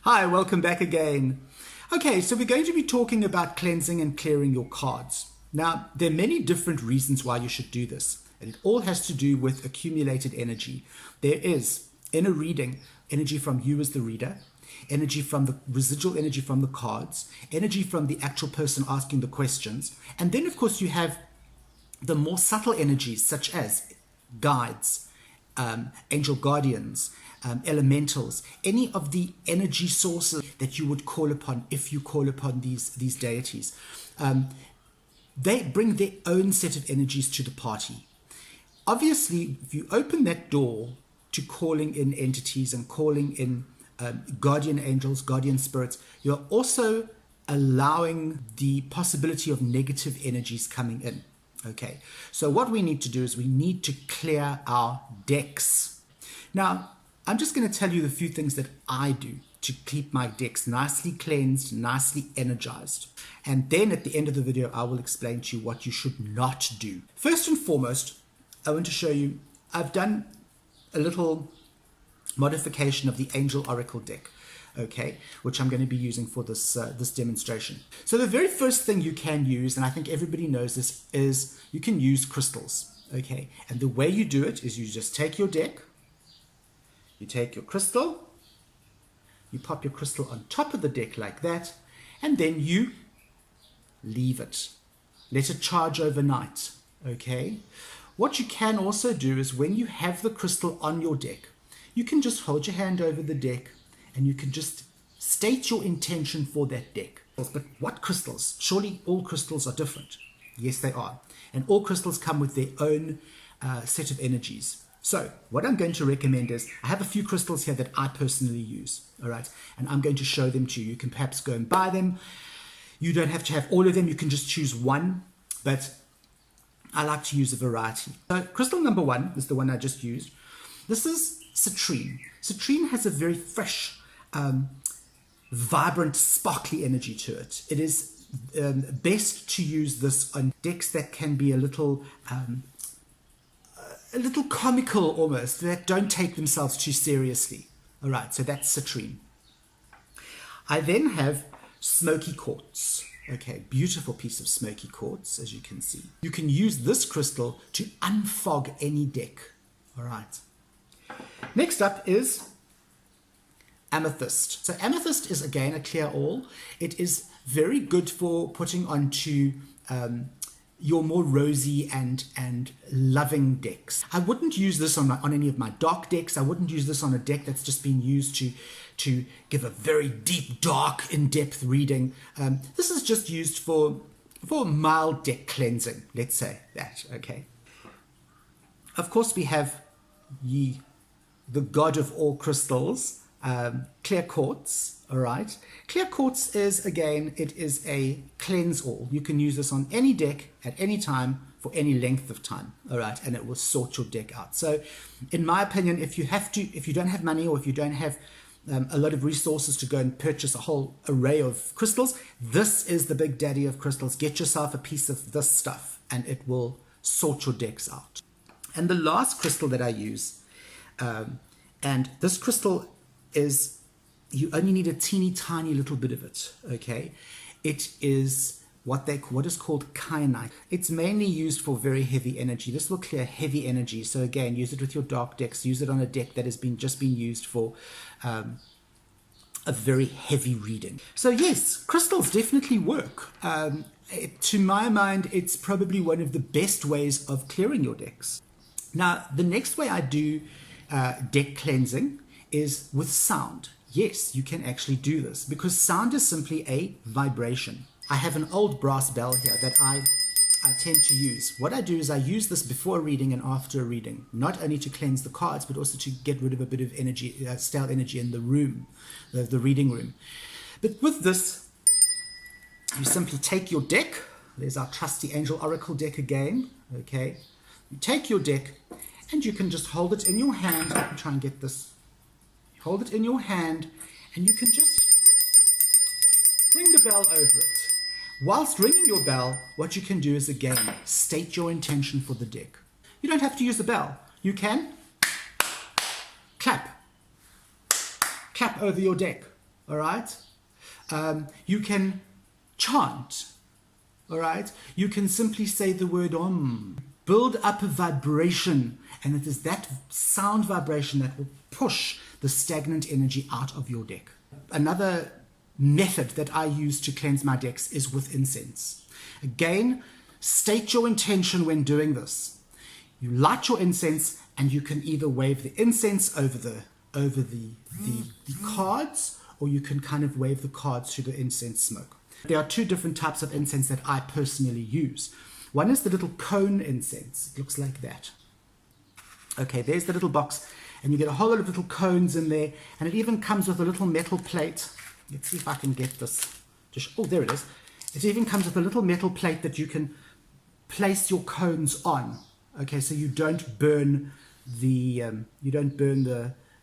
Hi, welcome back again. Okay, so we're going to be talking about cleansing and clearing your cards. Now, there are many different reasons why you should do this, and it all has to do with accumulated energy. There is, in a reading, energy from you as the reader, energy from the residual energy from the cards, energy from the actual person asking the questions, and then of course you have the more subtle energies such as guides, angel guardians, elementals, any of the energy sources that you would call upon if you call upon these deities. They bring their own set of energies to the party. Obviously, if you open that door to calling in entities and calling in guardian angels, guardian spirits, you're also allowing the possibility of negative energies coming in. Okay, so what we need to do is we need to clear our decks. Now, I'm just going to tell you the few things that I do to keep my decks nicely cleansed, nicely energized. And then at the end of the video, I will explain to you what you should not do. First and foremost, I want to show you, I've done a little modification of the Angel Oracle deck, okay, which I'm going to be using for this demonstration. So the very first thing you can use, and I think everybody knows this, is you can use crystals, okay? And the way you do it is you just take your deck, you take your crystal, you pop your crystal on top of the deck like that, and then you leave it. Let it charge overnight, okay? What you can also do is when you have the crystal on your deck, you can just hold your hand over the deck and you can just state your intention for that deck. But what crystals? Surely all crystals are different. Yes, they are. And all crystals come with their own set of energies. So what I'm going to recommend is, I have a few crystals here that I personally use, all right? And I'm going to show them to you. You can perhaps go and buy them. You don't have to have all of them. You can just choose one, but I like to use a variety. So crystal number one is the one I just used. This is Citrine. Citrine has a very fresh, vibrant, sparkly energy to it. It is best to use this on decks that can be a little comical almost, that don't take themselves too seriously. All right, so that's Citrine. I then have Smoky Quartz. Okay, beautiful piece of Smoky Quartz, as you can see. You can use this crystal to unfog any deck. All right. Next up is Amethyst. So Amethyst is again a clear all. It is very good for putting onto your more rosy and loving decks. I wouldn't use this on any of my dark decks. I wouldn't use this on a deck that's just been used to give a very deep, dark, in-depth reading. This is just used for mild deck cleansing, let's say that, okay? Of course, we have the god of all crystals, clear quartz. All right, clear quartz is, again, it is a cleanse all. You can use this on any deck at any time for any length of time. All right, and it will sort your deck out. So in my opinion, if you don't have money, or if you don't have a lot of resources to go and purchase a whole array of crystals, this is the big daddy of crystals. Get yourself a piece of this stuff and it will sort your decks out. And the last crystal that I use, and this crystal is, you only need a teeny tiny little bit of it, okay? It is what is called Kyanite. It's mainly used for very heavy energy. This will clear heavy energy. So again, use it with your dark decks. Use it on a deck that has just been used for a very heavy reading. So yes, crystals definitely work. To my mind, it's probably one of the best ways of clearing your decks. Now, the next way I do deck cleansing is with sound. Yes, you can actually do this because sound is simply a vibration. I have an old brass bell here that I tend to use. What I do is I use this before a reading and after a reading, not only to cleanse the cards, but also to get rid of a bit of energy, stale energy in the room, the reading room. But with this, you simply take your deck. There's our trusty Angel Oracle deck again, okay? You take your deck and you can just hold it in your hand. Let me try and get this. Hold it in your hand and you can just ring the bell over it. Whilst ringing your bell, what you can do is, again, state your intention for the deck. You don't have to use the bell. You can clap over your deck. all right? You can chant, all right? You can simply say the word Om. Build up a vibration, and it is that sound vibration that will push the stagnant energy out of your deck. Another method that I use to cleanse my decks is with incense. Again, state your intention when doing this. You light your incense, and you can either wave the incense over the cards, or you can kind of wave the cards through the incense smoke. There are two different types of incense that I personally use. One is the little cone incense. It looks like that. Okay, there's the little box, and you get a whole lot of little cones in there, and it even comes with a little metal plate. Let's see if I can get this. Oh, there it is. It even comes with a little metal plate that you can place your cones on. Okay, so you don't burn the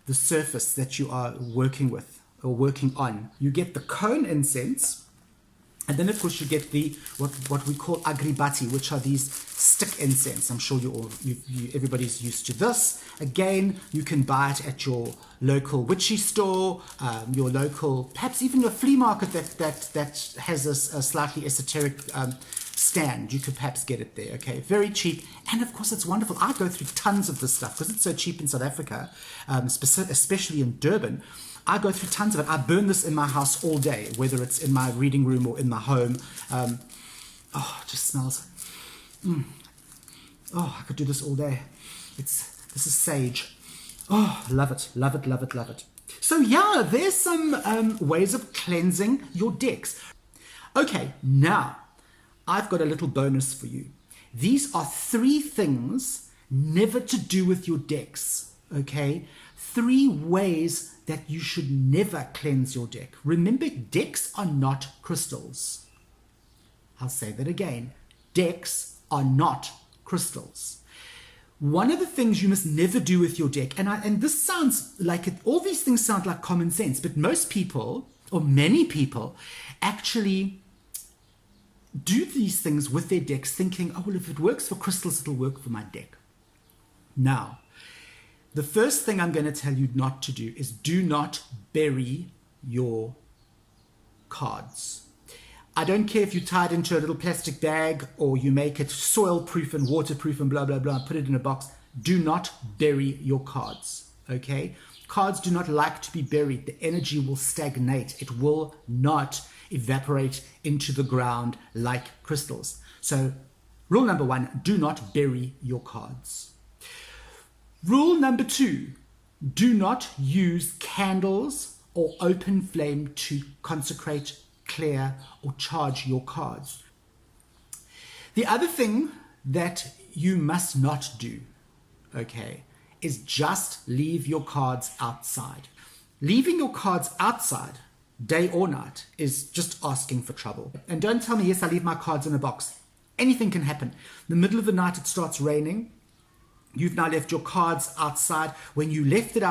surface that you are working with or working on. You get the cone incense. And then, of course, you get the what we call agribati, which are these stick incense. I'm sure everybody's used to this. Again, you can buy it at your local witchy store, your local, perhaps even your flea market that has a slightly esoteric stand. You could perhaps get it there. Okay, very cheap, and of course, it's wonderful. I go through tons of this stuff because it's so cheap in South Africa, especially in Durban. I go through tons of it. I burn this in my house all day, whether it's in my reading room or in my home. It just smells. Oh, I could do this all day. This is sage. Oh, love it, love it, love it, love it. So yeah, there's some ways of cleansing your decks. Okay, now I've got a little bonus for you. These are 3 things never to do with your decks. Okay, 3 ways that you should never cleanse your deck. Remember, decks are not crystals. I'll say that again. Decks are not crystals. One of the things you must never do with your deck, and this sounds like all these things sound like common sense, but most people, or many people, actually do these things with their decks thinking, oh, well, if it works for crystals, it'll work for my deck. Now, the first thing I'm going to tell you not to do is do not bury your cards. I don't care if you tie it into a little plastic bag or you make it soil-proof and waterproof and blah, blah, blah, put it in a box. Do not bury your cards, okay? Cards do not like to be buried. The energy will stagnate. It will not evaporate into the ground like crystals. So rule number 1, do not bury your cards. Rule number 2, do not use candles or open flame to consecrate, clear, or charge your cards. The other thing that you must not do, okay, is just leave your cards outside. Leaving your cards outside, day or night, is just asking for trouble. And don't tell me, yes, I leave my cards in a box. Anything can happen. In the middle of the night, it starts raining. You've now left your cards outside. When you left them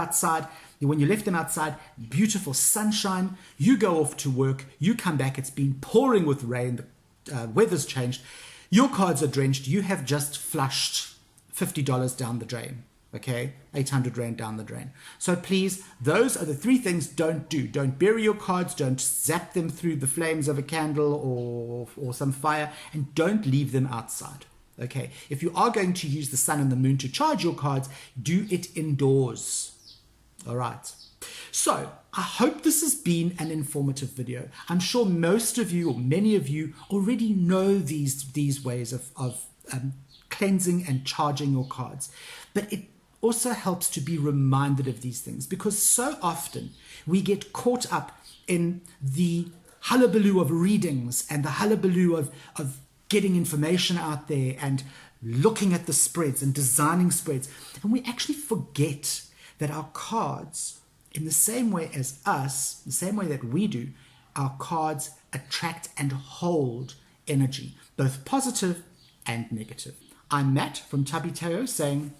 outside, beautiful sunshine, you go off to work, you come back, it's been pouring with rain, the weather's changed, your cards are drenched, you have just flushed $50 down the drain, okay? 800 Rand down the drain. So please, those are the 3 things don't do. Don't bury your cards, don't zap them through the flames of a candle or some fire, and don't leave them outside. Okay, if you are going to use the sun and the moon to charge your cards, do it indoors. All right. So I hope this has been an informative video. I'm sure most of you or many of you already know these ways of cleansing and charging your cards. But it also helps to be reminded of these things because so often we get caught up in the hullabaloo of readings and the hullabaloo of getting information out there and looking at the spreads and designing spreads. And we actually forget that our cards, in the same way as us, the same way that we do, our cards attract and hold energy, both positive and negative. I'm Matt from Tubby Teo saying,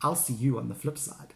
I'll see you on the flip side.